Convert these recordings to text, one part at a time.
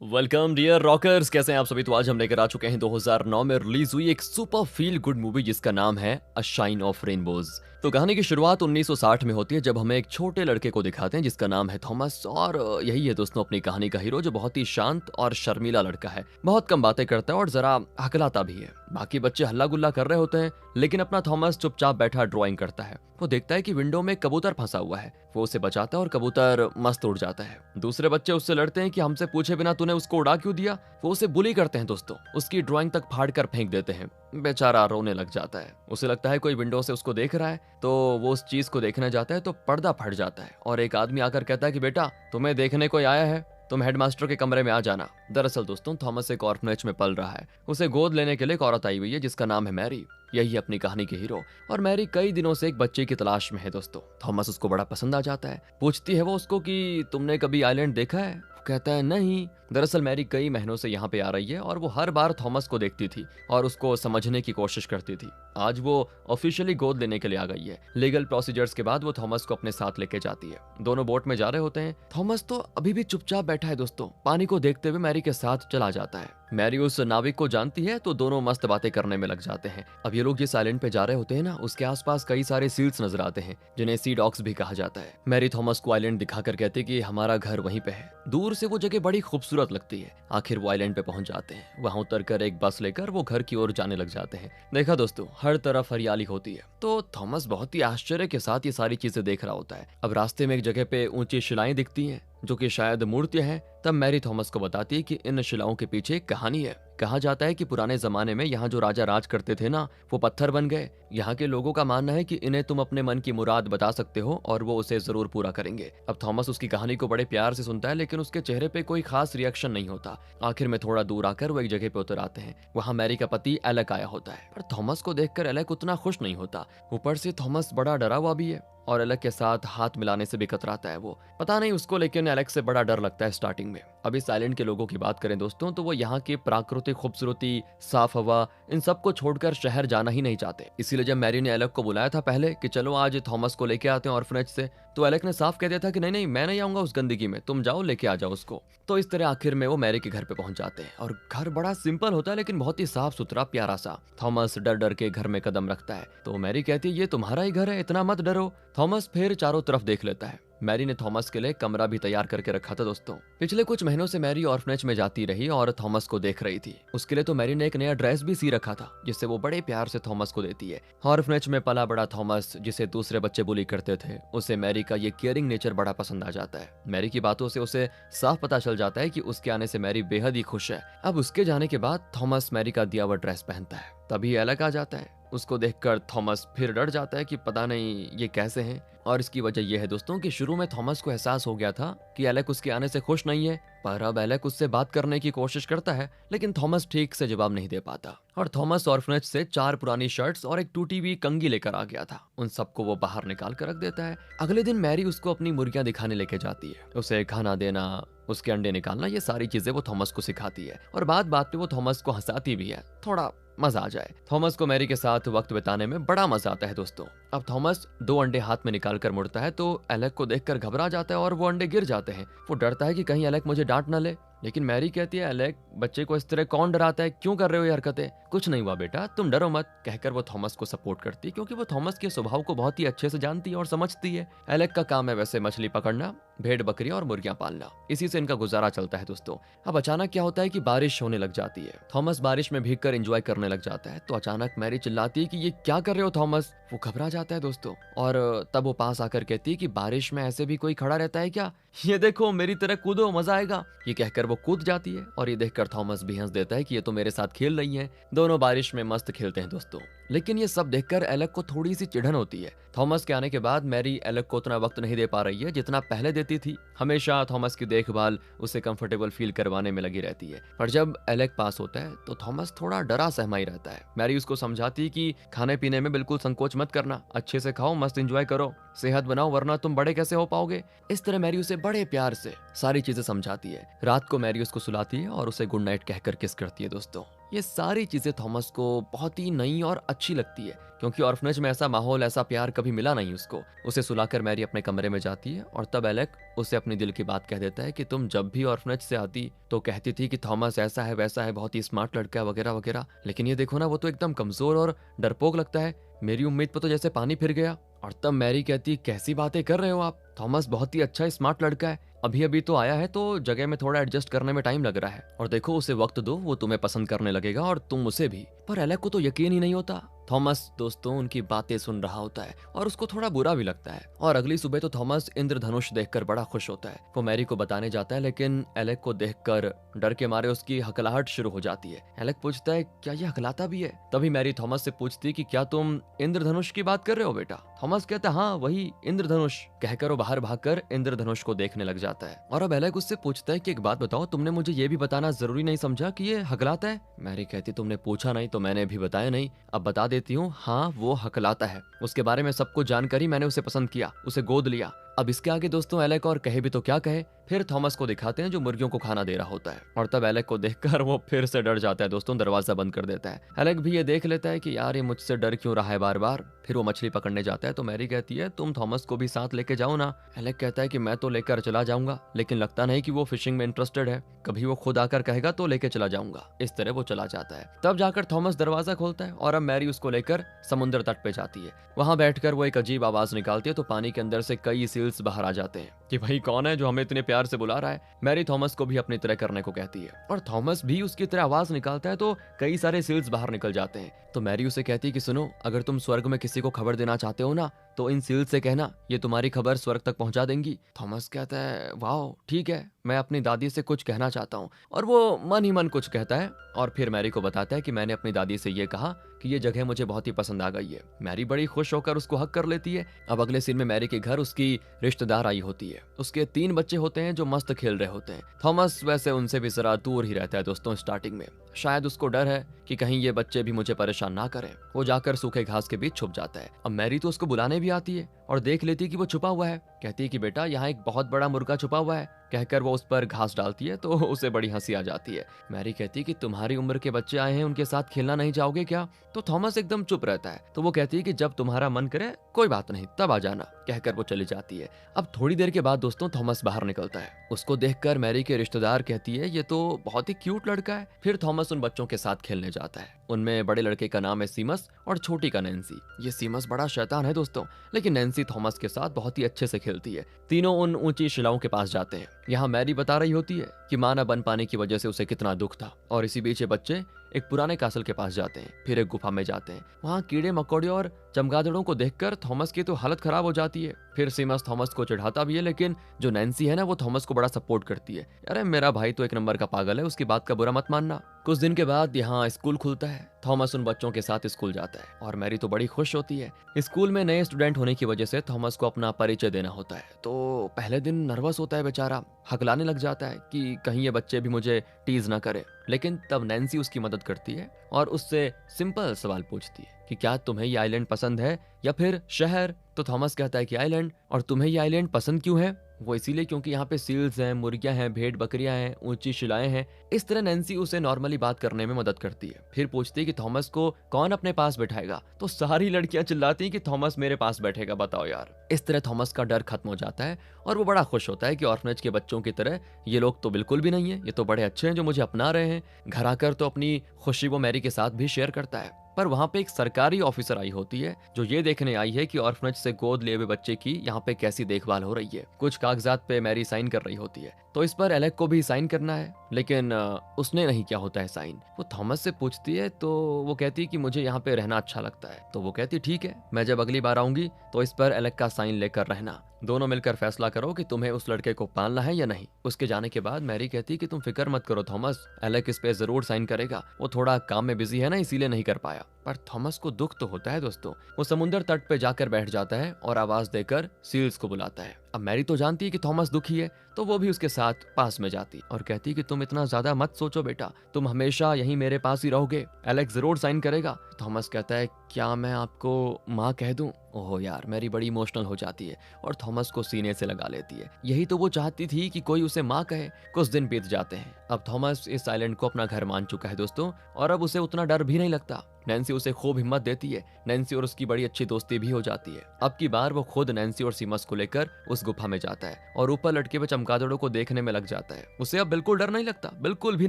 Welcome dear rockers, कैसे हैं आप सभी। तो आज हम लेकर आ चुके हैं 2009 में रिलीज हुई एक सुपर फील गुड मूवी जिसका नाम है अ शाइन ऑफ रेनबोज। तो कहानी की शुरुआत 1960 में होती है जब हमें एक छोटे लड़के को दिखाते हैं जिसका नाम है थॉमस। और यही है दोस्तों अपनी कहानी का हीरो, जो बहुत ही शांत और शर्मीला लड़का है। बहुत कम बातें करता है और जरा हकलाता भी है। बाकी बच्चे हल्ला गुल्ला कर रहे होते हैं लेकिन अपना थॉमस चुपचाप बैठा ड्राइंग करता है। वो देखता है कि विंडो में कबूतर फंसा हुआ है। वो उसे बचाता है और कबूतर मस्त उड़ जाता है। दूसरे बच्चे उससे लड़ते हैं कि हमसे पूछे बिना तूने उसको उड़ा क्यों दिया। वो उसे बुली करते हैं दोस्तों, उसकी ड्राइंग तक फाड़ कर फेंक देते हैं। बेचारा रोने लग जाता है। उसे लगता है कोई विंडो से उसको देख रहा है, तो वो उस चीज को देखने जाता है तो पर्दा फट जाता है और एक आदमी आकर कहता है कि बेटा तुम्हें देखने कोई आया है, तुम हेडमास्टर के कमरे में आ जाना। दरअसल दोस्तों थॉमस एक ऑर्फनेज में पल रहा है। उसे गोद लेने के लिए एक औरत आई हुई है जिसका नाम है मैरी। यही है अपनी कहानी के हीरो। और मैरी कई दिनों से एक बच्चे की तलाश में है दोस्तों। थॉमस उसको बड़ा पसंद आ जाता है। पूछती है वो उसको कि तुमने कभी आइलैंड देखा है। वो कहता है नहीं। दरअसल मैरी कई महीनों से यहाँ पे आ रही है और वो हर बार थॉमस को देखती थी और उसको समझने की कोशिश करती थी। आज वो ऑफिशियली गोद लेने के लिए आ गई है। लीगल प्रोसीजर्स के बाद वो थॉमस को अपने साथ लेके जाती है। दोनों बोट में जा रहे होते हैं। थॉमस तो अभी भी चुपचाप बैठा है दोस्तों। पानी को देखते हुए मैरी के साथ चला जाता है। मैरी उस नाविक को जानती है तो दोनों मस्त बातें करने में लग जाते हैं। अब ये लोग जिस आइलैंड पे जा रहे होते हैं ना, उसके आसपास कई सारे सील्स नजर आते हैं जिन्हें सी डॉग्स भी कहा जाता है। मैरी थॉमस को आइलैंड दिखाकर कहती है कि हमारा घर वहीं पे है। दूर से वो जगह बड़ी खूबसूरत लगती है। आखिर वो आइलैंड पे पहुंच जाते हैं। वहां उतरकर एक बस लेकर वो घर की ओर जाने लग जाते हैं। देखा दोस्तों, हर तरफ हरियाली होती है। तो थॉमस बहुत ही आश्चर्य के साथ ये सारी चीजें देख रहा होता है। अब रास्ते में एक जगह पे ऊंची शिलाएं दिखती हैं जो कि शायद मूर्तियां हैं। तब मैरी थॉमस को बताती है कि इन शिलाओं के पीछे एक कहानी है। कहा जाता है कि पुराने जमाने में यहाँ जो राजा राज करते थे ना, वो पत्थर बन गए। यहाँ के लोगों का मानना है कि इन्हें तुम अपने मन की मुराद बता सकते हो और वो उसे जरूर पूरा करेंगे। अब थॉमस उसकी कहानी को बड़े प्यार से सुनता है लेकिन उसके चेहरे पे कोई खास रिएक्शन नहीं होता। आखिर में थोड़ा दूर आकर वो एक जगह पे उतर आते हैं। वहाँ मैरी का पति एलेक आया होता है, पर थॉमस को देखकर एलेक उतना खुश नहीं होता। ऊपर से थॉमस बड़ा डरा हुआ भी है और एलेक के साथ हाथ मिलाने से भी कतराता है वो। पता नहीं उसको, लेकिन एलेक से बड़ा डर लगता है स्टार्टिंग में। अब इस आइलैंड के लोगों की बात करें दोस्तों, तो वो यहाँ की प्राकृतिक खूबसूरती, साफ हवा, इन सब को छोड़कर शहर जाना ही नहीं चाहते। इसीलिए जब मैरी ने एलेक को बुलाया था पहले कि चलो आज थॉमस को लेके आते हैं ऑर्फनेज से, तो एलेक ने साफ कह दिया था कि नहीं नहीं, मैं नहीं आऊंगा उस गंदगी में, तुम जाओ लेके आ जाओ उसको। तो इस तरह आखिर में वो मैरी के घर पे पहुंच जाते हैं और घर बड़ा सिंपल होता है लेकिन बहुत ही साफ सुथरा प्यारा सा। थॉमस डर डर के घर में कदम रखता है तो मैरी कहती है ये तुम्हारा ही घर है, इतना मत डरो। थॉमस फिर चारों तरफ देख लेता है। मैरी ने थॉमस के लिए कमरा भी तैयार करके रखा था दोस्तों। पिछले कुछ महीनों से मैरी ऑर्फनेज में जाती रही और थॉमस को देख रही थी। उसके लिए तो मैरी ने एक नया ड्रेस भी सी रखा था जिससे वो बड़े प्यार से थॉमस को देती है। ऑर्फनेज में पला बड़ा थॉमस, जिसे दूसरे बच्चे बुली करते थे, उसे मैरी का ये केयरिंग नेचर बड़ा पसंद आ जाता है। मैरी की बातों से उसे साफ पता चल जाता है कि उसके आने से मैरी बेहद ही खुश है। अब उसके जाने के बाद थॉमस मैरी का दिया हुआ ड्रेस पहनता है। तभी एलेक आ जाता है। उसको देखकर थॉमस फिर डर जाता है कि पता नहीं ये कैसे हैं। और इसकी वजह यह है दोस्तों कि शुरू में थॉमस को एहसास हो गया था कि एलेक उसके आने से खुश नहीं है, पर अब एलेक उससे बात करने की कोशिश करता है लेकिन थॉमस ठीक से जवाब नहीं दे पाता। और थॉमस ऑर्फनेज से 4 पुरानी शर्ट्स और एक टूटी हुई कंघी लेकर आ गया था। उन सबको वो बाहर निकाल कर रख देता है। अगले दिन मैरी उसको अपनी मुर्गियां दिखाने लेके जाती है। उसे खाना देना, उसके अंडे निकालना, ये सारी चीजें वो थॉमस को सिखाती है और बात बात पे वो थॉमस को हंसाती भी है, थोड़ा मजा आ जाए। थॉमस को मैरी के साथ वक्त बिताने में बड़ा मजा आता है दोस्तों। अब थॉमस 2 अंडे हाथ में निकाल कर मुड़ता है तो एलेक को देखकर घबरा जाता है और वो अंडे गिर जाते हैं। वो डरता है कि कहीं एलेक मुझे डांट ना ले, लेकिन मैरी कहती है एलेक बच्चे को इस तरह कौन डराता है, क्यों कर रहे हो ये हरकतें। कुछ नहीं हुआ बेटा, तुम डरो मत, कहकर वो थॉमस को सपोर्ट करती है क्योंकि वो थॉमस के स्वभाव को बहुत ही अच्छे से जानती है और समझती है। एलेक का काम है वैसे मछली पकड़ना, भेड़ बकरी और मुर्गियां पालना, इसी से इनका गुजारा चलता है दोस्तों। अब अचानक क्या होता है कि बारिश होने लग जाती है। थॉमस बारिश में भीगकर एंजॉय करने लग जाता है तो अचानक मैरी चिल्लाती है कि ये क्या कर रहे हो थॉमस। वो घबरा जाता है दोस्तों और तब वो पास आकर कहती है कि बारिश में ऐसे भी कोई खड़ा रहता है क्या, ये देखो मेरी तरह कूदो, मजा आएगा। ये कहकर वो कूद जाती है और ये देखकर थॉमस भी हंस देता है कि ये तो मेरे साथ खेल रही हैं। दोनों बारिश में मस्त खेलते हैं दोस्तों। लेकिन ये सब देखकर एलेक को थोड़ी सी चिढ़न होती है। थॉमस के आने के बाद मैरी एलेक को उतना वक्त नहीं दे पा रही है जितना पहले देती थी। हमेशा थॉमस की देखभाल, उसे कंफर्टेबल फील करवाने में लगी रहती है। पर जब एलेक पास होता है तो थॉमस थोड़ा डरा सहमा ही रहता है। मैरी उसको समझाती है कि खाने पीने में बिल्कुल संकोच मत करना, अच्छे से खाओ, मस्त एंजॉय करो, सेहत बनाओ, वरना तुम बड़े कैसे हो पाओगे। इस तरह मैरी उसे बड़े प्यार से सारी चीजें समझाती है। रात को मैरी उसको सुलाती है और उसे गुड नाइट कहकर किस करती है दोस्तों। ये सारी चीजें थॉमस को बहुत ही नई और अच्छी लगती है, क्योंकि ऑर्फनेज में ऐसा माहौल, ऐसा प्यार कभी मिला नहीं उसको। उसे सुलाकर मैरी अपने कमरे में जाती है और तब एलेक उसे अपनी दिल की बात कह देता है कि तुम जब भी ऑर्फनेज से आती तो कहती थी कि थॉमस ऐसा है वैसा है, बहुत ही स्मार्ट लड़का है वगैरह वगैरह, लेकिन ये देखो ना, वो तो एकदम कमजोर और डरपोक लगता है, मेरी उम्मीद पर तो जैसे पानी फिर गया। और तब मैरी कहती, कैसी बातें कर रहे हो आप, थॉमस बहुत ही अच्छा स्मार्ट लड़का है, अभी अभी तो आया है तो जगह में थोड़ा एडजस्ट करने में टाइम लग रहा है, और देखो उसे वक्त दो, वो तुम्हें पसंद करने लगेगा और तुम उसे भी। पर एलेक को तो यकीन ही नहीं होता। थॉमस दोस्तों उनकी बातें सुन रहा होता है और उसको थोड़ा बुरा भी लगता है। और अगली सुबह तो थॉमस इंद्रधनुष देखकर बड़ा खुश होता है। वो मैरी को बताने जाता है, लेकिन एलेक को देखकर डर के मारे उसकी हकलाहट शुरू हो जाती है। एलेक पूछता है, क्या ये हकलाता भी है? तभी मैरी थॉमस से पूछती कि क्या तुम इंद्रधनुष की बात कर रहे हो बेटा? थॉमस कहता है, हाँ वही इंद्रधनुष, कहकर वो बाहर भागकर इंद्रधनुष को देखने लग जाता है। और अब एलेक उससे पूछता है कि एक बात बताओ, तुमने मुझे ये भी बताना जरूरी नहीं समझा कि ये हकलाता है? मैरी कहती, तुमने पूछा नहीं तो मैंने भी बताया नहीं, अब बता देती हूँ, हाँ वो हकलाता है, उसके बारे में सब कुछ जानकर ही मैंने उसे पसंद किया, उसे गोद लिया। अब इसके आगे दोस्तों एलेक और कहे भी तो क्या कहे। फिर थॉमस को दिखाते हैं जो मुर्गियों को खाना दे रहा होता है, और तब एलेक को देखकर वो फिर से डर जाता है दोस्तों, दरवाजा बंद कर देता है। एलेक भी ये देख लेता है कि यार ये मुझसे डर क्यों रहा है बार बार। फिर वो मछली पकड़ने जाता है तो मैरी कहती है, तुम थॉमस को भी साथ लेके जाओ ना। एलेक कहता है कि मैं तो लेकर चला जाऊंगा, लेकिन लगता नहीं कि वो फिशिंग में इंटरेस्टेड है, कभी वो खुद आकर कहेगा तो लेके चला जाऊंगा। इस तरह वो चला जाता है। तब जाकर थॉमस दरवाजा खोलता है और अब मैरी उसको लेकर समुद्र तट पे जाती है। वहां बैठकर वो एक अजीब आवाज निकालती है तो पानी के अंदर से कई सील्स बाहर आ जाते हैं कि भाई कौन है जो हमें इतने प्यार से बुला रहा है। मैरी थॉमस को भी अपनी तरह करने को कहती है और थॉमस भी उसकी तरह आवाज निकालता है तो कई सारे सील्स बाहर निकल जाते हैं। तो मैरी उसे कहती है कि सुनो, अगर तुम स्वर्ग में किसी को खबर देना चाहते हो ना तो इन सील से कहना, ये तुम्हारी खबर स्वर्ग तक पहुंचा देंगी। थॉमस कहता है, वाह ठीक है, मैं अपनी दादी से कुछ कहना चाहता हूँ, और वो मन ही मन कुछ कहता है। और फिर मैरी को बताता है कि मैंने अपनी दादी से ये कहा कि ये जगह मुझे बहुत ही पसंद आ गई है। मैरी बड़ी खुश होकर उसको हक कर लेती है। अब अगले सीन में मैरी के घर उसकी रिश्तेदार आई होती है, उसके 3 बच्चे होते हैं जो मस्त खेल रहे होते हैं। थॉमस वैसे उनसे भी जरा दूर ही रहता है दोस्तों स्टार्टिंग में, शायद उसको डर है कि कहीं ये बच्चे भी मुझे परेशान ना करें। वो जाकर सूखे घास के बीच छुप जाता है। अब मैरी तो उसको बुलाने भी आती है और देख लेती है कि वो छुपा हुआ है। कहती है कि बेटा यहाँ एक बहुत बड़ा मुर्गा छुपा हुआ है, कहकर वो उस पर घास डालती है तो उसे बड़ी हंसी आ जाती है। मैरी कहती है कि तुम्हारी उम्र के बच्चे आए हैं, उनके साथ खेलना नहीं चाहोगे क्या? तो थॉमस एकदम चुप रहता है। तो वो कहती है कि जब तुम्हारा मन करे कोई बात नहीं, तब आ जाना, कहकर वो चली जाती है। अब थोड़ी देर के बाद दोस्तों थॉमस बाहर निकलता है। उसको देखकर मैरी के रिश्तेदार कहती है, ये तो बहुत ही क्यूट लड़का है। फिर थॉमस उन बच्चों के साथ खेलने जाता है। उनमें बड़े लड़के का नाम है सीमस और छोटी का नैन्सी। ये सीमस बड़ा शैतान है दोस्तों, लेकिन नैन्सी थॉमस के साथ बहुत ही अच्छे से खेलती है। तीनों उन ऊंची शिलाओं के पास जाते हैं। यहाँ मैरी बता रही होती है कि मां न बन पाने की वजह से उसे कितना दुख था, और इसी बीच ये बच्चे एक पुराने कासल के पास जाते हैं, फिर एक गुफा में जाते हैं। वहाँ कीड़े मकोड़े और चमगादड़ों को देखकर थॉमस की तो हालत खराब हो जाती है। फिर सीमस थॉमस को चिढ़ाता भी है, लेकिन जो नैन्सी है ना वो थॉमस को बड़ा सपोर्ट करती है। अरे मेरा भाई तो एक नंबर का पागल है, उसकी बात का बुरा मत मानना। कुछ दिन के बाद यहाँ स्कूल खुलता है। थॉमस उन बच्चों के साथ स्कूल जाता है और मैरी तो बड़ी खुश होती है। स्कूल में नए स्टूडेंट होने की वजह से थॉमस को अपना परिचय देना होता है। तो पहले दिन नर्वस होता है बेचारा, हकलाने लग जाता है कि कहीं ये बच्चे भी मुझे टीज ना करे। लेकिन तब नैन्सी उसकी मदद करती है और उससे सिंपल सवाल पूछती है कि क्या तुम्हें ये आइलैंड पसंद है या फिर शहर? तो थॉमस कहता है कि आइलैंड। और तुम्हें ये आइलैंड पसंद क्यों है? वो इसीलिए क्योंकि यहाँ पे सील्स हैं, मुर्गियां हैं, भेड़ बकरियां हैं, ऊंची शिलाएं हैं। इस तरह नैन्सी उसे नॉर्मली बात करने में मदद करती है। फिर पूछती है कि थॉमस को कौन अपने पास बैठाएगा? तो सारी लड़कियां चिल्लाती हैं कि थॉमस मेरे पास बैठेगा, बताओ यार। इस तरह थॉमस का डर खत्म हो जाता है और वो बड़ा खुश होता है कि ऑर्फनेज के बच्चों की तरह ये लोग तो बिल्कुल भी नहीं है, ये तो बड़े अच्छे हैं जो मुझे अपना रहे हैं। घर आकर तो अपनी खुशी वो मैरी के साथ भी शेयर करता है। पर वहाँ पे एक सरकारी ऑफिसर आई होती है जो ये देखने आई है कि ऑर्फनेज से गोद लिए हुए बच्चे की यहाँ पे कैसी देखभाल हो रही है। कुछ कागजात पे मैरी साइन कर रही होती है, तो इस पर एलेक को भी साइन करना है, लेकिन उसने नहीं किया होता है साइन। वो थॉमस से पूछती है तो वो कहती है कि मुझे यहाँ पे रहना अच्छा लगता है। तो वो कहती ठीक है, मैं जब अगली बार आऊंगी तो इस पर एलेक का साइन लेकर रहना, दोनों मिलकर फैसला करो कि तुम्हें उस लड़के को पालना है या नहीं। उसके जाने के बाद मैरी कहती है कि तुम फिक्र मत करो थॉमस, एलेक इस पे जरूर साइन करेगा, वो थोड़ा काम में बिजी है ना इसीलिए नहीं कर पाया। पर थॉमस को दुख तो होता है दोस्तों। वो समुद्र तट पे जाकर बैठ जाता है और आवाज देकर सील्स को बुलाता है। अब मैरी तो जानती है कि थॉमस दुखी है, तो वो भी उसके साथ पास में जाती और कहती कि तुम इतना ज्यादा मत सोचो बेटा, तुम हमेशा यहीं मेरे पास ही रहोगे, एलेक्स जरूर साइन करेगा। थॉमस कहता है क्या मैं आपको माँ कह दूं? ओह यार, मैरी बड़ी इमोशनल हो जाती है और थॉमस को सीने से लगा लेती है। यही तो वो चाहती थी कि कोई उसे माँ कहे। कुछ दिन बीत जाते हैं। अब थॉमस इस आइलैंड को अपना घर मान चुका है दोस्तों, और अब उसे उतना डर भी नहीं लगता। नैन्सी उसे खूब हिम्मत देती है। नैन्सी और उसकी बड़ी अच्छी दोस्ती भी हो जाती है। अब की बार वो खुद नैन्सी और सीमस को लेकर उस गुफा में जाता है और ऊपर लटके हुए चमगादड़ों को देखने में लग जाता है। उसे अब बिल्कुल डर नहीं लगता, बिल्कुल भी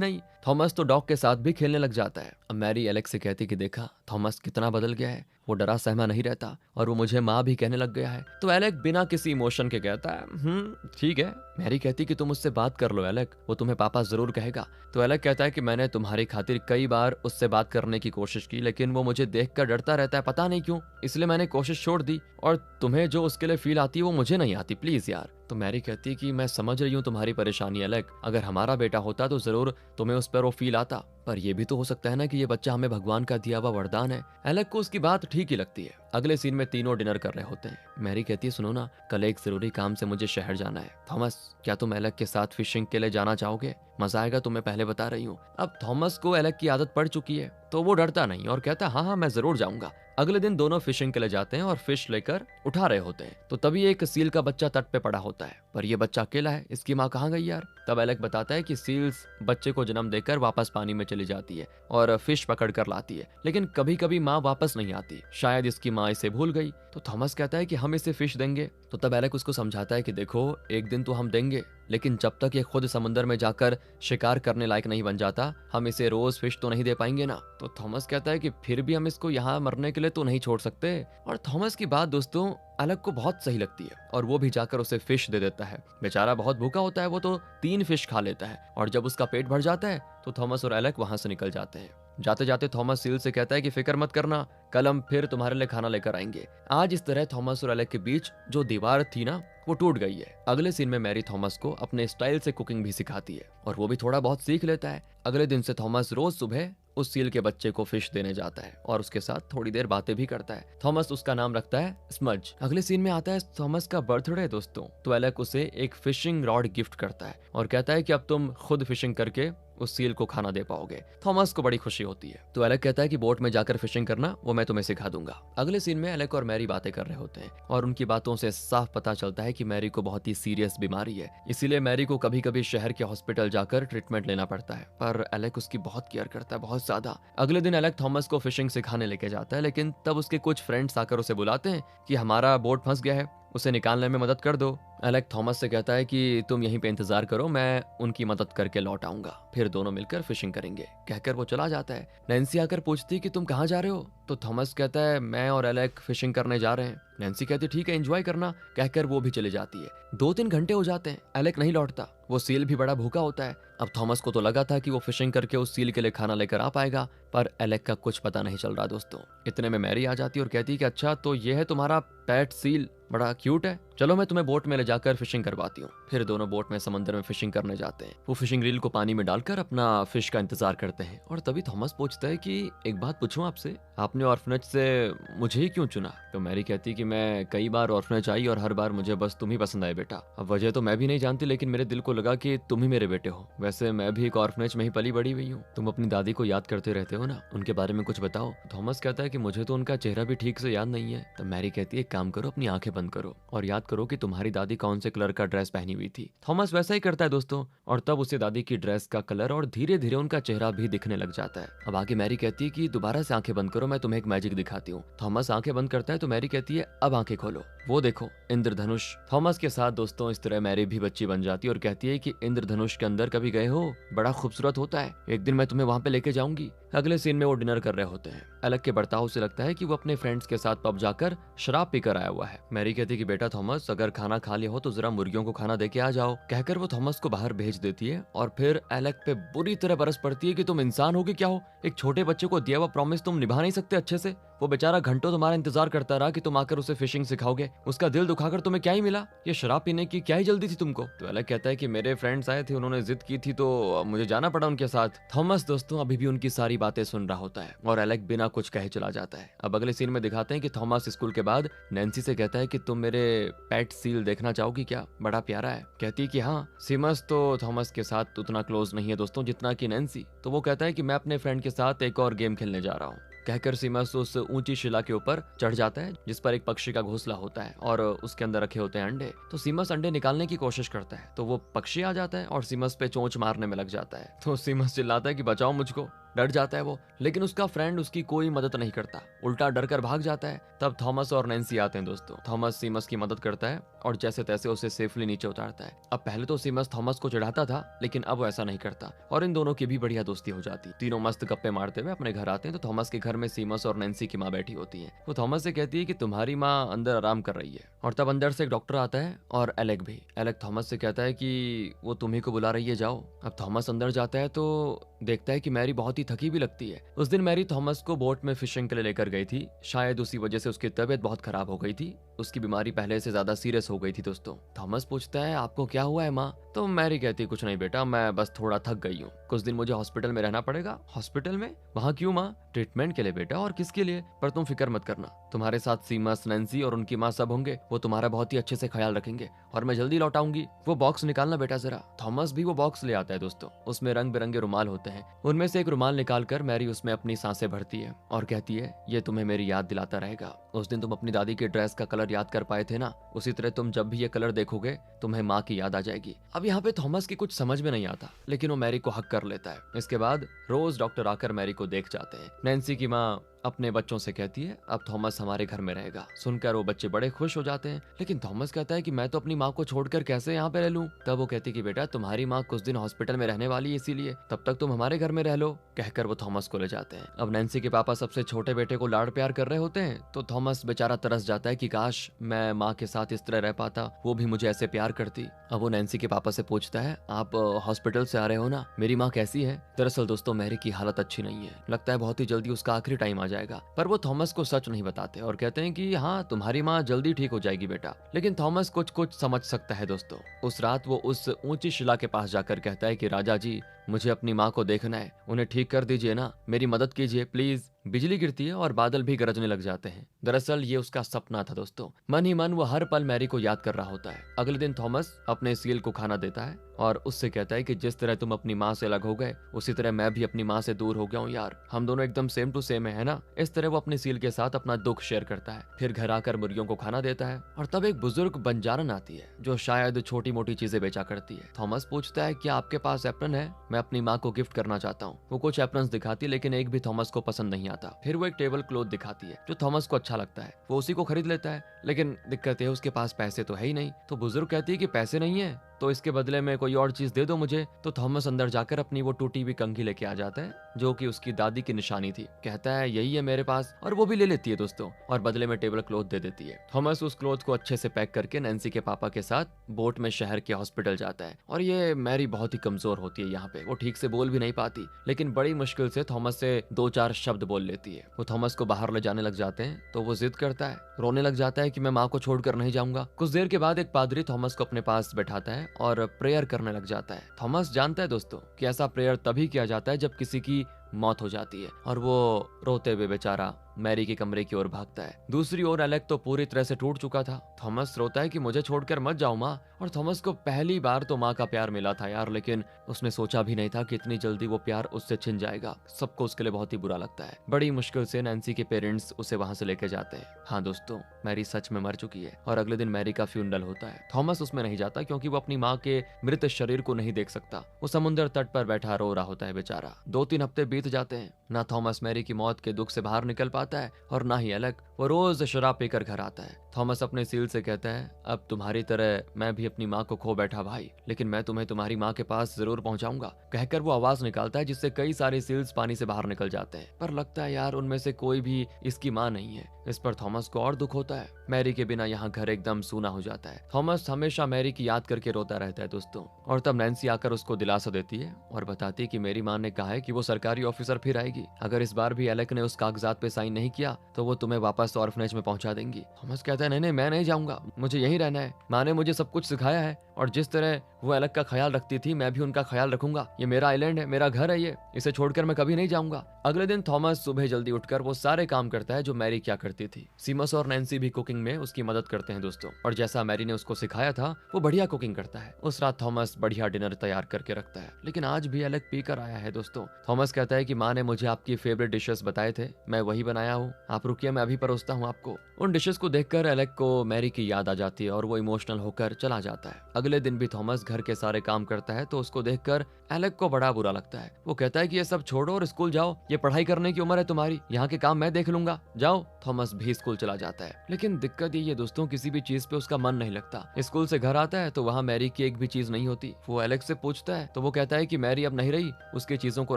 नहीं। थॉमस तो डॉग के साथ भी खेलने लग जाता है। अब मैरी एलेक्स से कहती कि देखा थॉमस कितना बदल गया है, वो डरा सहमा नहीं रहता और वो मुझे माँ भी कहने लग गया है। तो एलेक बिना किसी इमोशन के कहता है ठीक है। मैरी कहती कि तुम उससे बात कर लो एलेक, वो तुम्हें पापा जरूर कहेगा। तो एलेक कहता है कि मैंने तुम्हारी खातिर कई बार उससे बात करने की कोशिश की, लेकिन वो मुझे देखकर डरता रहता है, पता नहीं क्यों, इसलिए मैंने कोशिश छोड़ दी। और तुम्हें जो उसके लिए फील आती है वो मुझे नहीं आती, प्लीज यार। तो मैरी कहती कि मैं समझ रही हूँ तुम्हारी परेशानी एलेक, अगर हमारा बेटा होता तो जरूर तुम्हें उस पर वो फील आता, पर यह भी तो हो सकता है ना कि ये बच्चा हमें भगवान का दिया हुआ वरदान है। एलेक को उसकी बात ठीक ही लगती है। अगले सीन में तीनों डिनर कर रहे होते हैं। मैरी कहती है सुनो ना, कल एक जरूरी काम से मुझे शहर जाना है। थॉमस, क्या तुम एलेक के साथ फिशिंग के लिए जाना चाहोगे? मजा आएगा, तुम्हें पहले बता रही हूँ। अब थॉमस को एलेक की आदत पड़ चुकी है तो वो डरता नहीं और कहता हाँ हाँ मैं जरूर जाऊंगा। अगले दिन दोनों फिशिंग के लिए जाते हैं और फिश लेकर उठा रहे होते हैं। तो तभी एक सील का बच्चा तट पे पड़ा होता है, पर ये बच्चा अकेला है, इसकी माँ कहाँ गई यार? तब एलेक बताता है कि सील्स बच्चे को जन्म देकर वापस पानी में चली जाती है और फिश पकड़ कर लाती है, लेकिन कभी कभी माँ वापस नहीं आती, शायद इसकी माँ इसे भूल गई। तो थॉमस कहता है कि हम इसे फिश देंगे। तो तब एलेक उसको समझाता है कि देखो एक दिन तो हम देंगे, लेकिन जब तक ये खुद समुद्र में जाकर शिकार करने लायक नहीं बन जाता, हम इसे रोज फिश तो नहीं दे पाएंगे ना। तो थॉमस कहता है कि फिर भी हम इसको यहाँ मरने के लिए तो नहीं छोड़ सकते। और थॉमस की बात दोस्तों एलेक को बहुत सही लगती है और वो भी जाकर उसे फिश दे देता है। बेचारा बहुत भूखा होता है, वो तो 3 फिश खा लेता है और जब उसका पेट भर जाता है तो थॉमस और एलेक वहां से निकल जाते हैं। जाते जाते थॉमस सील से कहता है कि फिक्र मत करना, कल हम फिर तुम्हारे लिए खाना लेकर आएंगे। आज इस तरह थॉमस और एलेक के बीच जो दीवार थी ना वो टूट गई है। अगले सीन में मैरी थॉमस को अपने स्टाइल से कुकिंग भी सिखाती है और वो भी थोड़ा बहुत सीख लेता है। अगले दिन से थॉमस रोज सुबह उस सील के बच्चे को फिश देने जाता है और उसके साथ थोड़ी देर बातें भी करता है। थॉमस उसका नाम रखता है स्मज। अगले सीन में आता है थॉमस का बर्थडे दोस्तों, तो एलेक उसे एक फिशिंग रॉड गिफ्ट करता है और कहता है कि अब तुम खुद फिशिंग करके उस सील को खाना दे पाओगे। थॉमस को बड़ी खुशी होती है। तो एलेक कहता है कि बोट में जाकर फिशिंग करना वो मैं तुम्हें सिखा दूंगा। अगले सीन में एलेक और मैरी बातें कर रहे होते हैं और उनकी बातों से साफ पता चलता है कि मैरी को बहुत ही सीरियस बीमारी है, इसीलिए मैरी को कभी कभी शहर के हॉस्पिटल जाकर ट्रीटमेंट लेना पड़ता है, पर एलेक उसकी बहुत केयर करता है, बहुत ज्यादा। अगले दिन एलेक थॉमस को फिशिंग सिखाने लेके जाता है, लेकिन तब उसके कुछ फ्रेंड्स आकर उसे बुलाते हैं कि हमारा बोट फंस गया है, उसे निकालने में मदद कर दो। एलेक थॉमस से कहता है कि तुम यहीं पे इंतजार करो, मैं उनकी मदद करके लौट आऊंगा, फिर दोनों मिलकर फिशिंग करेंगे। कहकर वो चला जाता है। नैन्सी आकर पूछती है कि तुम कहाँ जा रहे हो? तो थॉमस कहता है मैं और एलेक फिशिंग करने जा रहे हैं। नैन्सी कहती ठीक है एंजॉय करना, कहकर वो भी चली जाती है। 2-3 घंटे हो जाते हैं, एलेक नहीं लौटता। वो सील भी बड़ा भूखा होता है। अब थॉमस को तो लगा था कि वो फिशिंग करके उस सील के लिए खाना लेकर आ पाएगा, पर एलेक का कुछ पता नहीं चल रहा दोस्तों। इतने में मैरी आ जाती है और कहती है कि अच्छा तो ये है तुम्हारा पेट सील, बड़ा क्यूट है, चलो मैं तुम्हें बोट में ले जाकर फिशिंग करवाती हूँ। फिर दोनों बोट में समंदर में फिशिंग करने जाते हैं। वो फिशिंग रील को पानी में डालकर अपना फिश का इंतजार करते हैं और तभी थॉमस पूछता है कि एक बात पूछूं आपसे, आपने ऑर्फनेज से मुझे ही क्यों चुना? तो मैरी कहती कि मैं कई बार ऑर्फनेज आई और हर बार मुझे बस तुम ही पसंद आए बेटा। अब वजह तो मैं भी नहीं जानती, लेकिन मेरे दिल को लगा कि तुम ही मेरे बेटे हो। वैसे मैं भी एक ऑर्फनेज में ही पली बड़ी हुई हूँ। तुम अपनी दादी को याद करते रहते हो ना, उनके बारे में कुछ बताओ। थॉमस कहता है कि मुझे तो उनका चेहरा भी ठीक से याद नहीं है। तब मैरी कहती है एक काम करो, अपनी आंखें बंद करो और याद करो कि तुम्हारी दादी कौन से कलर का ड्रेस पहनी हुई थी। थॉमस वैसा ही करता है दोस्तों, और तब उसे दादी की ड्रेस का कलर और धीरे धीरे उनका चेहरा भी दिखने लग जाता है। अब आगे मैरी कहती है कि दोबारा से आंखें बंद करो, मैं तुम्हें एक मैजिक दिखाती हूँ। थॉमस आंखें बंद करता है तो मैरी कहती है अब आंखें खोलो, वो देखो इंद्रधनुष। थॉमस के साथ दोस्तों इस तरह मैरी भी बच्ची बन जाती है और कहती है कि इंद्रधनुष के अंदर कभी गए हो? बड़ा खूबसूरत होता है, एक दिन मैं तुम्हें वहां पे लेके जाऊंगी। अगले सीन में वो डिनर कर रहे होते हैं। एलेक के बर्ताव से लगता है कि वो अपने फ्रेंड्स के साथ पब जाकर शराब पीकर आया हुआ है। मैरी कहती है कि बेटा थॉमस, अगर खाना खा लिया हो तो जरा मुर्गियों को खाना दे के आ जाओ। कहकर वो थॉमस को बाहर भेज देती है और फिर एलेक पे बुरी तरह बरस पड़ती है कि तुम इंसान हो कि क्या हो? एक छोटे बच्चे को दिया हुआ प्रॉमिस तुम निभा नहीं सकते अच्छे से? वो बेचारा घंटों तुम्हारा इंतजार करता रहा कि तुम आकर उसे उसे फिशिंग सिखाओगे? उसका दिल दुखाकर तुम्हें क्या ही मिला? ये शराब पीने की क्या ही जल्दी थी तुमको? तो एलेक कहता है कि मेरे फ्रेंड्स आए थे, उन्होंने जिद की थी तो मुझे जाना पड़ा उनके साथ। थॉमस दोस्तों अभी भी उनकी सारी बातें सुन रहा होता है और एलेक बिना कुछ कहे चला जाता है। अब अगले सीन में दिखाते हैं कि थॉमस स्कूल के बाद नैन्सी से कहता है कि तुम मेरे पेट सील देखना चाहोगी क्या? बड़ा प्यारा है। कहती है कि हाँ। सीमस तो थॉमस के साथ उतना क्लोज नहीं है दोस्तों जितना कि नैन्सी। तो वो कहता है कि मैं अपने फ्रेंड के साथ एक और गेम खेलने जा रहा हूँ। कहकर सीमस उस ऊंची शिला के ऊपर चढ़ जाता है जिस पर एक पक्षी का घोंसला होता है और उसके अंदर रखे होते हैं अंडे। तो सीमस अंडे निकालने की कोशिश करता है तो वो पक्षी आ जाता है और सीमस पे चोंच मारने में लग जाता है। तो सीमस चिल्लाता है कि बचाओ मुझको। डर जाता है वो, लेकिन उसका फ्रेंड उसकी कोई मदद नहीं करता, उल्टा डर कर भाग जाता है। तब थॉमस और नैन्सी आते हैं दोस्तों। थॉमस सीमस की मदद करता है और जैसे तैसे उसे सेफली नीचे उतारता है। अब पहले तो सीमस थॉमस को चिढ़ाता था लेकिन अब वो ऐसा नहीं करता और इन दोनों की भी बढ़िया दोस्ती हो जाती। तीनों मस्त गप्पे मारते हुए अपने घर आते हैं तो थॉमस के घर में सीमस और नैन्सी की माँ बैठी होती है। वो थॉमस से कहती है कि तुम्हारी माँ अंदर आराम कर रही है। और तब अंदर से एक डॉक्टर आता है और एलेक भी। एलेक थॉमस से कहता है कि वो तुम्ही को बुला रही है, जाओ। अब थॉमस अंदर जाता है तो देखता है कि मैरी बहुत ही थकी भी लगती है। उस दिन मैरी थॉमस को बोट में फिशिंग के लिए लेकर गई थी। शायद उसी वजह से उसकी तबीयत बहुत खराब हो गई थी। उसकी बीमारी पहले से ज्यादा सीरियस हो गई थी दोस्तों। थॉमस पूछता है आपको क्या हुआ है माँ? तो मैरी कहती है कुछ नहीं बेटा, मैं बस थोड़ा थक गई हूँ, कुछ दिन मुझे हॉस्पिटल में रहना पड़ेगा। हॉस्पिटल में? वहाँ क्यों माँ? ट्रीटमेंट के लिए बेटा, और किसके लिए? पर तुम फिक्र मत करना, तुम्हारे साथ सीमस, नैन्सी और उनकी माँ सब होंगे। वो तुम्हारा बहुत ही अच्छे से ख्याल रखेंगे और मैं जल्दी लौट आऊंगी। वो बॉक्स निकालना बेटा जरा। थॉमस भी वो बॉक्स ले आता है दोस्तों। उसमें रंग बिरंगे रुमाल होते हैं। उनमें से एक रुमाल निकालकर मैरी उसमें अपनी सांसें भरती है और कहती है ये तुम्हें मेरी याद दिलाता रहेगा। उस दिन तुम अपनी दादी की ड्रेस का कलर याद कर पाए थे ना, उसी तरह तुम जब भी ये कलर देखोगे तुम्हें माँ की याद आ जाएगी। अब यहाँ पे थॉमस की कुछ समझ में नहीं आता लेकिन वो मैरी को हक कर लेता है। इसके बाद रोज डॉक्टर आकर मैरी को देख जाते हैं। नैन्सी की माँ अपने बच्चों से कहती है अब थॉमस हमारे घर में रहेगा। सुनकर वो बच्चे बड़े खुश हो जाते हैं लेकिन थॉमस कहता है कि मैं तो अपनी माँ को छोड़कर कैसे यहाँ पे रह लूं। तब वो कहती कि बेटा तुम्हारी माँ कुछ दिन हॉस्पिटल में रहने वाली है, इसीलिए तब तक तुम हमारे घर में रह लो। कहकर वो थॉमस को ले जाते हैं। अब नैन्सी के पापा सबसे छोटे बेटे को लाड प्यार कर रहे होते हैं तो थॉमस बेचारा तरस जाता है कि काश मैं माँ के साथ इस तरह रह पाता, वो भी मुझे ऐसे प्यार करती। अब वो नैन्सी के पापा से पूछता है आप हॉस्पिटल से आ रहे हो ना, मेरी माँ कैसी है? दरअसल दोस्तों मैरी की हालत अच्छी नहीं है, लगता है बहुत ही जल्दी उसका आखिरी टाइम आ जाएगा। पर वो थॉमस को सच नहीं बताते और कहते हैं कि हाँ तुम्हारी माँ जल्दी ठीक हो जाएगी बेटा। लेकिन थॉमस कुछ कुछ समझ सकता है दोस्तों। उस रात वो उस ऊंची शिला के पास जाकर कहता है कि राजा जी मुझे अपनी माँ को देखना है, उन्हें ठीक कर दीजिए ना, मेरी मदद कीजिए प्लीज। बिजली गिरती है और बादल भी गरजने लग जाते हैं। दरअसल ये उसका सपना था दोस्तों। मन ही मन वो हर पल मैरी को याद कर रहा होता है। अगले दिन थॉमस अपने सील को खाना देता है और उससे कहता है कि जिस तरह तुम अपनी माँ से अलग हो गए उसी तरह मैं भी अपनी माँ से दूर हो गया हूँ यार, हम दोनों एकदम सेम टू सेम है ना। इस तरह वो अपने सील के साथ अपना दुख शेयर करता है। फिर घर आकर मुर्गियों को खाना देता है और तब एक बुजुर्ग बंजारन आती है जो शायद छोटी मोटी चीजें बेचा करती है। थॉमस पूछता है क्या आपके पास एप्रन है, मैं अपनी माँ को गिफ्ट करना चाहता हूँ। वो कुछ एप्रन्स दिखाती है लेकिन एक भी थॉमस को पसंद नहीं आता। फिर वो एक टेबल क्लॉथ दिखाती है जो थॉमस को अच्छा लगता है, वो उसी को खरीद लेता है। लेकिन दिक्कत है उसके पास पैसे तो है ही नहीं। तो बुजुर्ग कहती है कि पैसे नहीं है तो इसके बदले में कोई और चीज दे दो मुझे। तो थॉमस अंदर जाकर अपनी वो टूटी हुई कंघी लेके आ जाता है जो कि उसकी दादी की निशानी थी। कहता है यही है मेरे पास, और वो भी ले लेती है दोस्तों और बदले में टेबल क्लॉथ दे देती है। थॉमस उस क्लॉथ को अच्छे से पैक करके नैन्सी के पापा के साथ बोट में शहर के हॉस्पिटल जाता है। और ये मैरी बहुत ही कमजोर होती है यहाँ पे, वो ठीक से बोल भी नहीं पाती लेकिन बड़ी मुश्किल से थॉमस से 2-4 शब्द बोल लेती है। वो थॉमस को बाहर ले जाने लग जाते हैं तो वो जिद करता है, रोने लग जाता है कि मैं माँ को छोड़कर नहीं जाऊंगा। कुछ देर के बाद एक पादरी थॉमस को अपने पास बैठाता है और प्रेयर करने लग जाता है। थॉमस जानता है दोस्तों कि ऐसा प्रेयर तभी किया जाता है जब किसी की मौत हो जाती है और वो रोते हुए बेचारा मैरी के कमरे की ओर भागता है। दूसरी ओर एलेक तो पूरी तरह से टूट चुका था। थॉमस रोता है कि मुझे छोड़कर मत जाओ माँ। और थॉमस को पहली बार तो माँ का प्यार मिला था यार, लेकिन उसने सोचा भी नहीं था कि इतनी जल्दी वो प्यार उससे छिन जाएगा। सबको उसके लिए बहुत ही बुरा लगता है। बड़ी मुश्किल से नैन्सी के पेरेंट्स उसे वहां से लेके जाते हैं। हाँ दोस्तों मैरी सच में मर चुकी है और अगले दिन मैरी का फ्यूनरल होता है। थॉमस उसमें नहीं जाता क्योंकि वो अपनी माँ के मृत शरीर को नहीं देख सकता। वो समुद्र तट पर बैठा रो रहा होता है बेचारा। 2-3 हफ्ते बीत जाते हैं, ना थॉमस मैरी की मौत के दुख से बाहर निकल पाता है और ना ही एलेक। वो रोज शराब पीकर घर आता है। थॉमस अपने सील से कहता है अब तुम्हारी तरह मैं भी अपनी माँ को खो बैठा भाई, लेकिन मैं तुम्हें तुम्हारी माँ के पास जरूर पहुंचाऊंगा। कहकर वो आवाज निकालता है जिससे कई सारे सील्स पानी से बाहर निकल जाते हैं। पर लगता है यार उनमें से कोई भी इसकी माँ नहीं है। इस पर थॉमस को और दुख होता है। मैरी के बिना यहाँ घर एकदम सूना हो जाता है। थॉमस हमेशा मैरी की याद करके रोता रहता है दोस्तों। और तब नैन्सी आकर उसको दिलासा देती है और बताती है कि मेरी माँ ने कहा है कि वो सरकारी ऑफिसर फिर आएगी। अगर इस बार भी एलेक ने उस कागजात पे साइन नहीं किया तो वो तुम्हें वापस ऑर्फनेज में पहुंचा देंगी। थॉमस कहता है, नहीं नहीं, मैं नहीं जाऊंगा, मुझे यहीं रहना है। माँ ने मुझे सब कुछ सिखाया है और जिस तरह वो एलेक का ख्याल रखती थी मैं भी उनका ख्याल रखूंगा। ये मेरा आइलैंड है, मेरा घर है, ये इसे छोड़कर मैं कभी नहीं जाऊंगा। अगले दिन थॉमस सुबह जल्दी उठकर वो सारे काम करता है जो मैरी क्या करती थी। सीमस और नैन्सी भी कुकिंग में उसकी मदद करते हैं दोस्तों, और जैसा मैरी ने उसको सिखाया था वो बढ़िया कुकिंग करता है। उस रात थॉमस बढ़िया डिनर तैयार करके रखता है, लेकिन आज भी एलेक पीकर आया है दोस्तों। थॉमस कहता है कि माँ ने मुझे आपकी फेवरेट डिशेस बताए थे, मैं वही बनाया हूँ, आप रुकिए मैं अभी परोसता हूँ आपको। उन डिशेस को देखकर एलेक को मैरी की याद आ जाती है और वो इमोशनल होकर चला जाता है। अगले दिन भी थॉमस घर के सारे काम करता है तो उसको देखकर एलेक को बड़ा बुरा लगता है। वो कहता है कि ये सब छोड़ो और स्कूल जाओ, ये पढ़ाई करने की उम्र है तुम्हारी, यहाँ के काम मैं देख लूंगा, जाओ। थॉमस भी स्कूल चला जाता है, लेकिन दिक्कत ये दोस्तों किसी भी चीज पे उसका मन नहीं लगता। स्कूल से घर आता है तो वहाँ मैरी की एक भी चीज नहीं होती। वो एलेक्स से पूछता है तो वो कहता है कि मैरी अब नहीं रही, उसकी चीजों को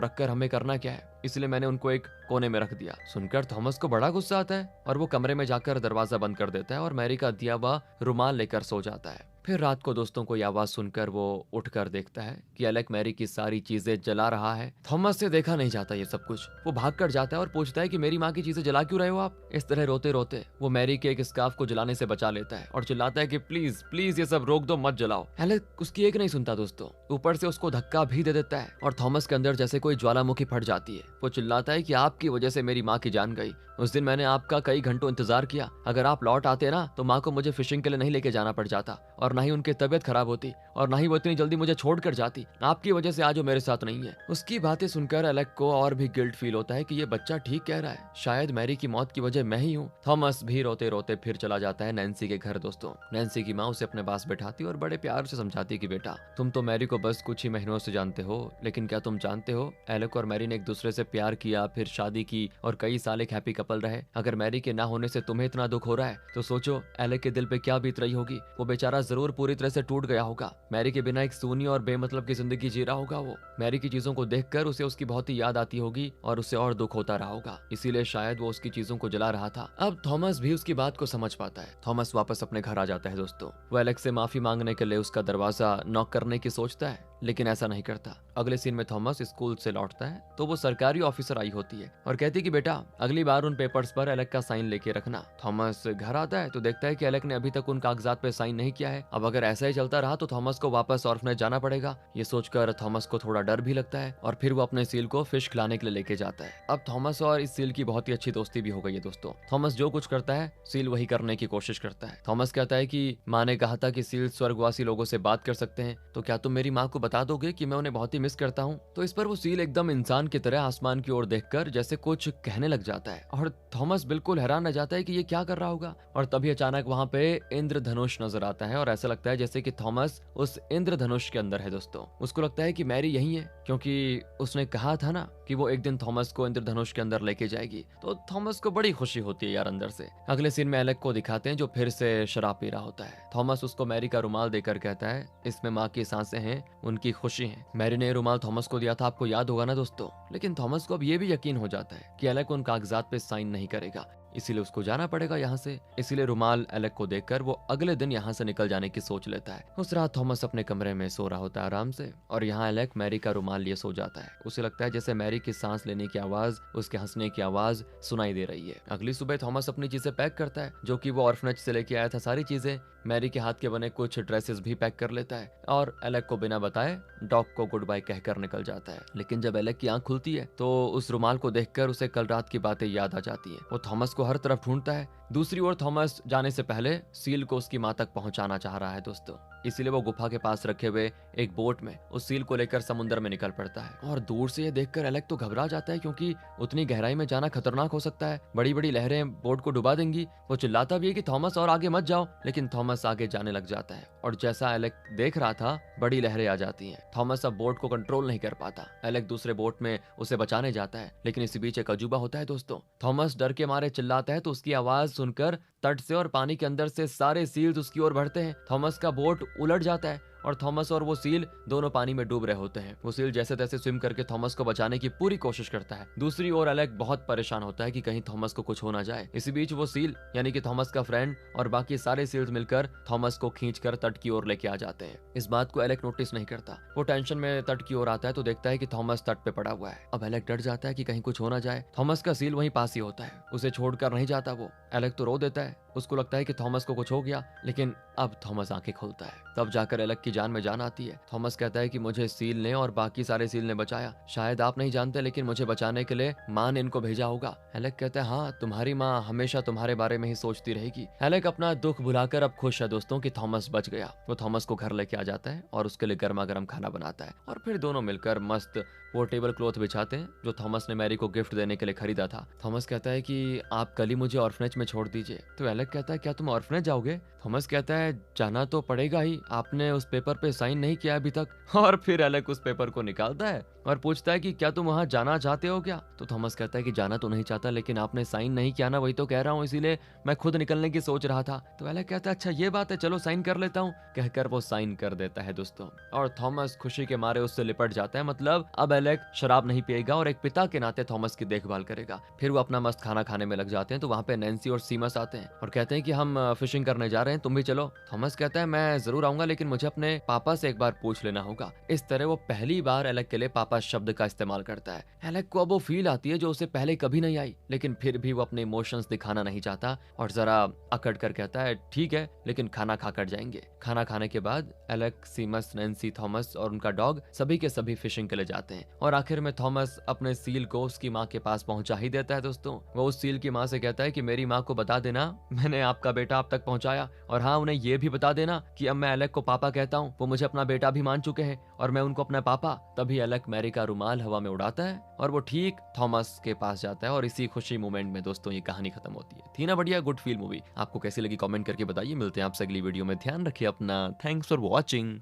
रखकर हमें करना क्या है, इसलिए मैंने उनको एक कोने में रख दिया। सुनकर थॉमस को बड़ा गुस्सा आता है और वो कमरे में जाकर दरवाजा बंद कर देता है और मैरी का दिया हुआ रुमाल लेकर सो जाता है। फिर रात को दोस्तों को ये आवाज सुनकर वो उठकर देखता है कि एलेक मैरी की सारी चीजें जला रहा है। थॉमस से देखा नहीं जाता ये सब कुछ। वो भाग कर जाता है और पूछता है कि मेरी माँ की चीजें जला क्यों रहे हो आप। इस तरह रोते रोते वो मैरी के एक स्कार्फ को जलाने से बचा लेता है और चिल्लाता है कि प्लीज प्लीज ये सब रोक दो, मत जलाओ। एलेक उसकी एक नहीं सुनता दोस्तों, ऊपर से उसको धक्का भी दे देता है और थॉमस के अंदर जैसे कोई ज्वालामुखी फट जाती है। वो चिल्लाता है कि आपकी वजह से मेरी माँ की जान गई। उस दिन मैंने आपका कई घंटों इंतजार किया, अगर आप लौट आते ना तो माँ को मुझे फिशिंग के लिए नहीं लेके जाना पड़ जाता और ना ही उनकी तबीयत खराब होती और ना ही वो इतनी जल्दी मुझे छोड़कर जाती। आपकी वजह से आज वो मेरे साथ नहीं है। उसकी बातें सुनकर एलेक को और भी गिल्ट फील होता है कि ये बच्चा ठीक कह रहा है, शायद मैरी की मौत की वजह मैं ही हूँ। थॉमस भी रोते रोते फिर चला जाता है नैन्सी के घर दोस्तों। नैन्सी की माँ उसे अपने पास बैठाती और बड़े प्यार से समझाती कि बेटा तुम तो मैरी को बस कुछ ही महीनों से जानते हो, लेकिन क्या तुम जानते हो एलेक और मैरी ने एक दूसरे से प्यार किया, फिर शादी की और कई साल एक हैप्पी कपल रहे। अगर मैरी के ना होने से तुम्हें इतना दुख हो रहा है तो सोचो एलेक के दिल पे क्या बीत रही होगी। वो बेचारा जरूर पूरी तरह से टूट गया होगा। मैरी के बिना एक सूनी और बेमतलब की जिंदगी जी रहा होगा। वो मैरी की चीजों को देखकर उसे उसकी बहुत ही याद आती होगी और उसे और दुख होता रहा होगा, इसीलिए शायद वो उसकी चीजों को जला रहा था। अब थॉमस भी उसकी बात को समझ पाता है। थॉमस वापस अपने घर आ जाता है दोस्तों। वो एलेक्स से माफी मांगने के लिए उसका दरवाजा नॉक करने की सोचता है, लेकिन ऐसा नहीं करता। अगले सीन में थॉमस स्कूल से लौटता है तो वो सरकारी ऑफिसर आई होती है और कहती है कि बेटा अगली बार उन पेपर्स पर एलेक का साइन लेके रखना। थॉमस घर आता है तो देखता है कि एलेक ने अभी तक उन कागजात पे साइन नहीं किया है। अब अगर ऐसा ही चलता रहा तो थॉमस को वापस ऑर्फनेज जाना पड़ेगा। ये सोचकर थॉमस को थोड़ा डर भी लगता है और फिर वो अपने सील को फिश खिलाने के लिए लेके जाता है। अब थॉमस और इस सील की बहुत ही अच्छी दोस्ती भी हो गई है दोस्तों। थॉमस जो कुछ करता है सील वही करने की कोशिश करता है। थॉमस कहता है कि माँ ने कहा था कि सील स्वर्गवासी लोगों से बात कर सकते हैं, तो क्या तुम मेरी माँ को बता दोगे कि मैं उन्हें बहुत ही मिस करता हूँ। तो इस पर वो सील एकदम इंसान की तरह आसमान की ओर देखकर जैसे कुछ कहने लग जाता है और थॉमस बिल्कुल हैरान रह जाता है कि ये क्या कर रहा होगा। और तभी अचानक वहाँ पे इंद्रधनुष नजर आता है और ऐसा लगता है जैसे कि थॉमस उस इंद्रधनुष के अंदर है दोस्तों। उसको लगता है कि मैरी यही है, क्योंकि उसने कहा था ना कि वो एक दिन थॉमस को इंद्रधनुष के अंदर लेके जाएगी। तो थॉमस को बड़ी खुशी होती है यार अंदर से। अगले सीन में एलेक को दिखाते हैं जो फिर से शराब पी रहा होता है। थॉमस उसको मैरी का रुमाल देकर कहता है इसमें माँ की सांसें हैं, उनकी खुशी है। मैरी ने रुमाल थॉमस को दिया था, आपको याद होगा ना दोस्तों। लेकिन थॉमस को अब ये भी यकीन हो जाता है कि एलेक उन कागजात पे साइन नहीं करेगा, इसीलिए उसको जाना पड़ेगा यहाँ से। इसीलिए रुमाल एलेक को देखकर वो अगले दिन यहाँ से निकल जाने की सोच लेता है। उस रात थॉमस अपने कमरे में सो रहा होता है आराम से और यहाँ एलेक मैरी का रुमाल लिए सो जाता है। उसे लगता है जैसे मैरी की सांस लेने की आवाज, उसके हंसने की आवाज सुनाई दे रही है। अगली सुबह थॉमस अपनी चीजें पैक करता है जो कि वो ऑर्फनेज से लेके आया था। सारी चीजें, मैरी के हाथ के बने कुछ ड्रेसेस भी पैक कर लेता है और एलेक को बिना बताए डॉग को गुड बाय कहकर निकल जाता है। लेकिन जब एलेक की आंख खुलती है तो उस रुमाल को देखकर उसे कल रात की बातें याद आ जाती है। वो थॉमस को हर तरफ ढूंढता है। दूसरी ओर थॉमस जाने से पहले सील को उसकी माँ तक पहुंचाना चाह रहा है दोस्तों, इसीलिए वो गुफा के पास रखे हुए एक बोट में उस सील को लेकर समुद्र में निकल पड़ता है। और दूर से ये देखकर एलेक तो घबरा जाता है क्योंकि उतनी गहराई में जाना खतरनाक हो सकता है, बड़ी बड़ी लहरें बोट को डुबा देंगी। वो चिल्लाता भी है कि थॉमस और आगे मत जाओ, लेकिन थॉमस आगे जाने लग जाता है और जैसा एलेक देख रहा था बड़ी लहरें आ जाती हैं। थॉमस अब बोट को कंट्रोल नहीं कर पाता। एलेक दूसरे बोट में उसे बचाने जाता है, लेकिन इसी बीच एक अजूबा होता है दोस्तों। थॉमस डर के मारे चिल्लाता है तो उसकी आवाज सुनकर तट से और पानी के अंदर से सारे सील्स उसकी ओर बढ़ते हैं। थॉमस का बोट उलट जाता है और थॉमस और वो सील दोनों पानी में डूब रहे होते हैं। वो सील जैसे तैसे स्विम करके थॉमस को बचाने की पूरी कोशिश करता है। दूसरी ओर एलेक बहुत परेशान होता है कि कहीं थॉमस को कुछ हो ना जाए। इसी बीच वो सील यानी कि थॉमस का फ्रेंड और बाकी सारे सील्स मिलकर थॉमस को खींचकर तट की ओर लेके आ जाते हैं। इस बात को एलेक नोटिस नहीं करता। वो टेंशन में तट की ओर आता है तो देखता है कि थॉमस तट पे पड़ा हुआ है। अब एलेक डर जाता है कि कहीं कुछ हो ना जाए। थॉमस का सील वहीं पास ही होता है, उसे छोड़कर नहीं जाता वो। एलेक तो रो देता है, उसको लगता है कि थॉमस को कुछ हो गया, लेकिन अब थॉमस आंखें खोलता है। तब जाकर एलेक की जान में जान आती है। थॉमस कहता है कि मुझे सील ने और बाकी सारे सील ने बचाया। शायद आप नहीं जानते, लेकिन मुझे बचाने के लिए माँ ने इनको भेजा होगा। एलेक कहता है हाँ, तुम्हारी माँ हमेशा तुम्हारे बारे में ही सोचती रहेगी। एलेक अपना दुख भुलाकर अब खुश है दोस्तों कि थॉमस बच गया। वो थॉमस को घर लेके आ जाता है और उसके लिए गर्मा गर्म खाना बनाता है और फिर दोनों मिलकर मस्त वो टेबल क्लॉथ बिछाते हैं जो थॉमस ने मैरी को गिफ्ट देने के लिए खरीदा था। थॉमस कहता है कि आप कल ही मुझे ऑर्फनेज में छोड़ दीजिए। तो एलेक कहता है क्या तुम ऑर्फनेज जाओगे? थॉमस कहता है जाना तो पड़ेगा ही, आपने उस पेपर पे साइन नहीं किया अभी तक। और फिर एलेक उस पेपर को निकालता है और पूछता है कि क्या तुम वहां जाना चाहते हो क्या? तो थॉमस कहता है कि जाना तो नहीं चाहता, लेकिन आपने साइन नहीं किया ना, वही तो कह रहा हूँ, इसीलिए मैं खुद निकलने की सोच रहा था। तो एलेक कहता है अच्छा ये बात है, चलो साइन कर लेता हूँ। कहकर वो साइन कर देता है दोस्तों, और थॉमस खुशी के मारे उससे लिपट जाता है। मतलब अब एलेक शराब नहीं पिएगा और एक पिता के नाते थॉमस की देखभाल करेगा। फिर वो अपना मस्त खाना खाने में लग जाते हैं। तो वहां पे नैन्सी और सीमस आते हैं और कहते हैं कि हम फिशिंग करने जा रहे हैं, तुम भी चलो। थॉमस कहता है मैं जरूर आऊंगा, लेकिन मुझे अपने पापा से एक बार पूछ लेना होगा। इस तरह वो पहली बार एलेक के लिए पापा शब्द का इस्तेमाल करता है। एलेक को अब वो फील आती है जो उसे पहले कभी नहीं आई, लेकिन फिर भी वो अपने इमोशंस दिखाना नहीं चाहता और जरा अकड़ कर कहता है ठीक है, लेकिन खाना खाकर जाएंगे। खाना खाने के बाद एलेक, सीमस, नैन्सी, थॉमस और उनका डॉग सभी के सभी फिशिंग के लिए जाते हैं और आखिर में थॉमस अपने सील को उसकी माँ के पास पहुंचा ही देता है दोस्तों। वो उस सील की माँ से कहता है कि मेरी माँ को बता देना मैंने आपका बेटा आप तक पहुंचाया, और हाँ उन्हें ये भी बता देना कि अब मैं एलेक को पापा कहता हूँ, वो मुझे अपना बेटा भी मान चुके हैं और मैं उनको अपना पापा। तभी एलेक मैरी का रुमाल हवा में उड़ाता है और वो ठीक थॉमस के पास जाता है और इसी खुशी मोमेंट में दोस्तों ये कहानी खत्म होती है। थी ना बढ़िया गुड फील मूवी? आपको कैसी लगी कमेंट करके बताइए। मिलते हैं आपसे अगली वीडियो में, ध्यान रखिए अपना। Thanks for watching.